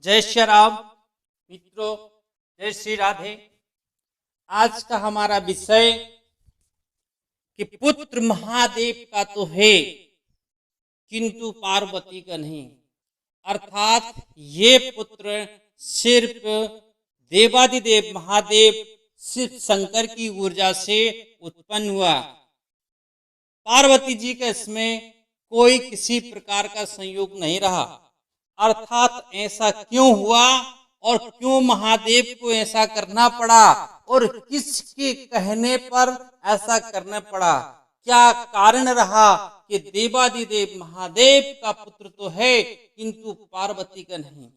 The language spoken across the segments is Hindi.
जय श्री राम मित्रों, जय श्री राधे। आज का हमारा विषय कि पुत्र महादेव का तो है किंतु पार्वती का नहीं, अर्थात ये पुत्र सिर्फ देवादिदेव महादेव शिव शंकर की ऊर्जा से उत्पन्न हुआ। पार्वती जी का इसमें कोई किसी प्रकार का संयोग नहीं रहा। अर्थात ऐसा क्यों हुआ और क्यों महादेव को ऐसा करना पड़ा और किसके कहने पर ऐसा करना पड़ा, क्या कारण रहा कि देवादिदेव महादेव का पुत्र तो है किंतु पार्वती का नहीं।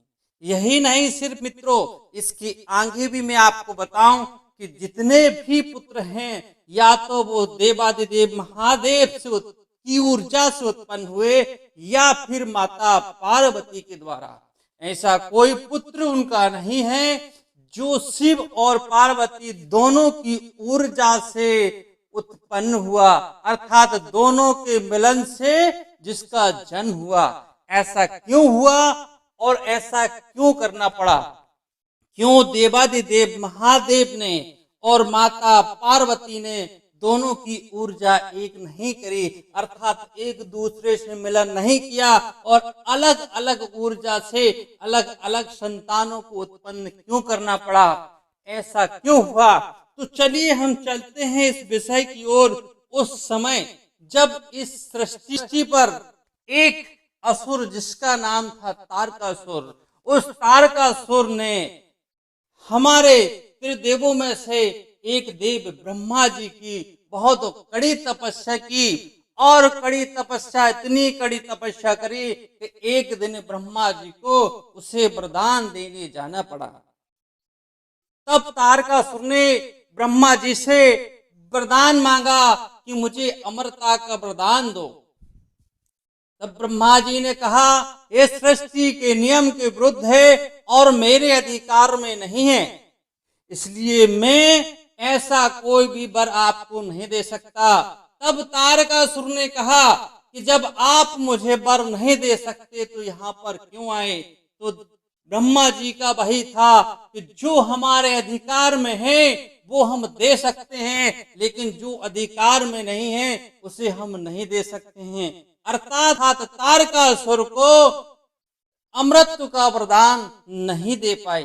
यही नहीं सिर्फ मित्रों, इसकी आगे भी मैं आपको बताऊं कि जितने भी पुत्र हैं या तो वो देवादिदेव महादेव से की ऊर्जा से उत्पन्न हुए या फिर माता पार्वती के द्वारा। ऐसा कोई पुत्र उनका नहीं है जो शिव और पार्वती दोनों की ऊर्जा से उत्पन्न हुआ, अर्थात दोनों के मिलन से जिसका जन्म हुआ। ऐसा क्यों हुआ और ऐसा क्यों करना पड़ा? क्यों देवादिदेव महादेव ने और माता पार्वती ने दोनों की ऊर्जा एक नहीं करी, अर्थात एक दूसरे से मिलन नहीं किया और अलग अलग ऊर्जा से अलग अलग संतानों को उत्पन्न क्यों करना पड़ा? ऐसा क्यों हुआ? तो चलिए हम चलते हैं इस विषय की ओर। उस समय जब इस सृष्टि पर एक असुर जिसका नाम था तारकासुर, उस तारकासुर ने हमारे त्रिदेवों में से एक देव ब्रह्मा जी की बहुत कड़ी तपस्या की और कड़ी तपस्या, इतनी कड़ी तपस्या करी कि एक दिन ब्रह्मा जी को उसे वरदान देने जाना पड़ा। तब तारकासुर ने ब्रह्मा जी से वरदान मांगा कि मुझे अमरता का वरदान दो। तब ब्रह्मा जी ने कहा, ये सृष्टि के नियम के विरुद्ध है और मेरे अधिकार में नहीं है, इसलिए मैं ऐसा कोई भी वर आपको नहीं दे सकता। तब तारकासुर ने कहा कि जब आप मुझे वर नहीं दे सकते तो यहाँ पर क्यों आए? तो ब्रह्मा जी का वही था कि जो हमारे अधिकार में है वो हम दे सकते हैं, लेकिन जो अधिकार में नहीं है उसे हम नहीं दे सकते हैं। अर्थात तारकासुर को अमृत का वरदान नहीं दे पाए।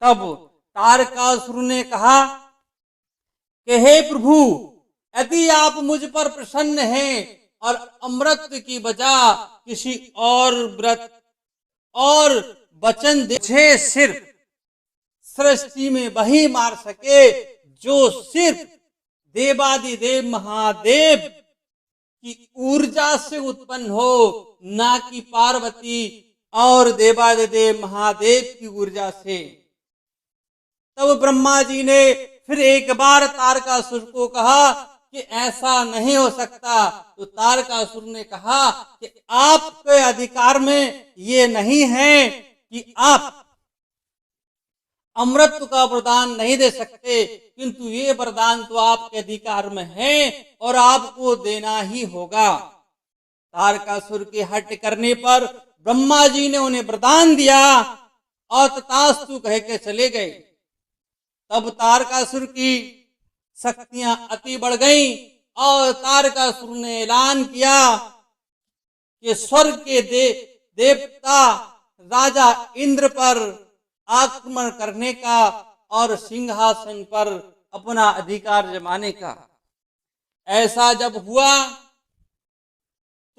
तब तारकासुर ने कहा कि हे प्रभु, यदि आप मुझ पर प्रसन्न हैं और अमृत की बजाय किसी और व्रत और वचन दे, सिर्फ सृष्टि में वही मार सके जो सिर्फ देवादिदेव महादेव की ऊर्जा से उत्पन्न हो, ना कि पार्वती और देवादिदेव महादेव की ऊर्जा से। तब ब्रह्मा जी ने फिर एक बार तारकासुर को कहा कि ऐसा नहीं हो सकता। तो तारकासुर ने कहा कि आपके अधिकार में ये नहीं है कि आप अमृत का वरदान नहीं दे सकते, किंतु ये वरदान तो आपके अधिकार में है और आपको देना ही होगा। तारकासुर के हट करने पर ब्रह्मा जी ने उन्हें वरदान दिया और तथास्तु कह के चले गए। तब तारकासुर की शक्तियां अति बढ़ गईं और तारकासुर ने ऐलान किया कि स्वर्ग के देवता राजा इंद्र पर आक्रमण करने का और सिंहासन पर अपना अधिकार जमाने का। ऐसा जब हुआ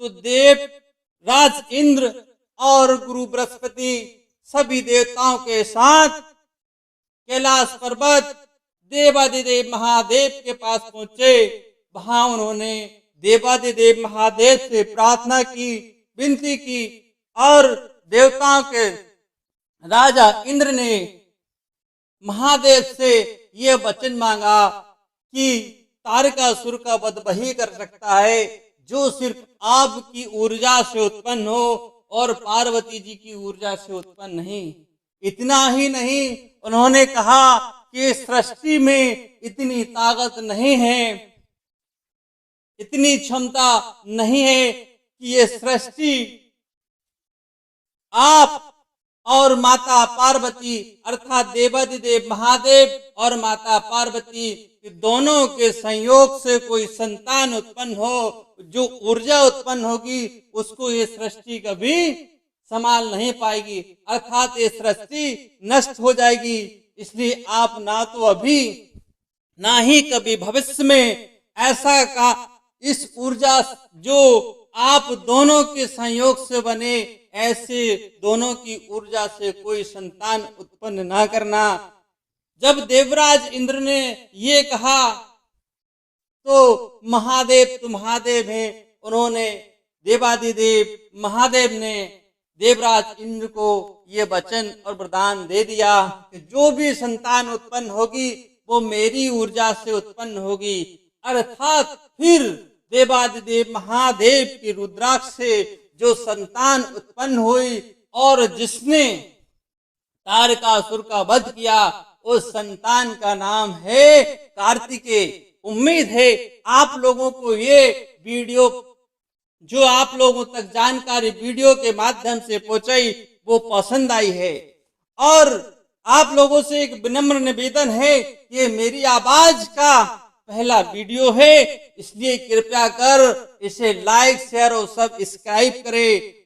तो देव राज इंद्र और गुरु बृहस्पति सभी देवताओं के साथ कैलाश पर्वत देवादिदेव महादेव के पास पहुंचे। वहां उन्होंने देवादिदेव महादेव से प्रार्थना की, विनती की और देवताओं के राजा इंद्र ने महादेव से यह वचन मांगा कि तारकासुर का वध वही कर सकता है जो सिर्फ आपकी ऊर्जा से उत्पन्न हो और पार्वती जी की ऊर्जा से उत्पन्न नहीं। इतना ही नहीं, उन्होंने कहा कि सृष्टि में इतनी ताकत नहीं है, इतनी क्षमता नहीं है कि ये सृष्टि आप और माता पार्वती अर्थात देवादिदेव महादेव और माता पार्वती दोनों के संयोग से कोई संतान उत्पन्न हो, जो ऊर्जा उत्पन्न होगी उसको ये सृष्टि कभी संभाल नहीं पाएगी, अर्थात ये सृष्टि नष्ट हो जाएगी। इसलिए आप ना तो अभी ना ही कभी भविष्य में ऐसा का इस ऊर्जा जो आप दोनों के संयोग से बने, ऐसे दोनों की ऊर्जा से कोई संतान उत्पन्न ना करना। जब देवराज इंद्र ने ये कहा तो महादेव तो महादेव हैं, उन्होंने देवादिदेव महादेव ने देवराज इंद्र को ये वचन और वरदान दे दिया कि जो भी संतान उत्पन्न होगी वो मेरी ऊर्जा से उत्पन्न होगी। अर्थात फिर देवादिदेव महादेव की रुद्राक्ष से जो संतान उत्पन्न हुई और जिसने तारकासुर का वध किया, उस संतान का नाम है कार्तिकेय। उम्मीद है आप लोगों को ये वीडियो जो आप लोगों तक जानकारी वीडियो के माध्यम से पहुंचाई वो पसंद आई है। और आप लोगों से एक विनम्र निवेदन है, ये मेरी आवाज का पहला वीडियो है, इसलिए कृपया कर इसे लाइक शेयर और सब्सक्राइब करें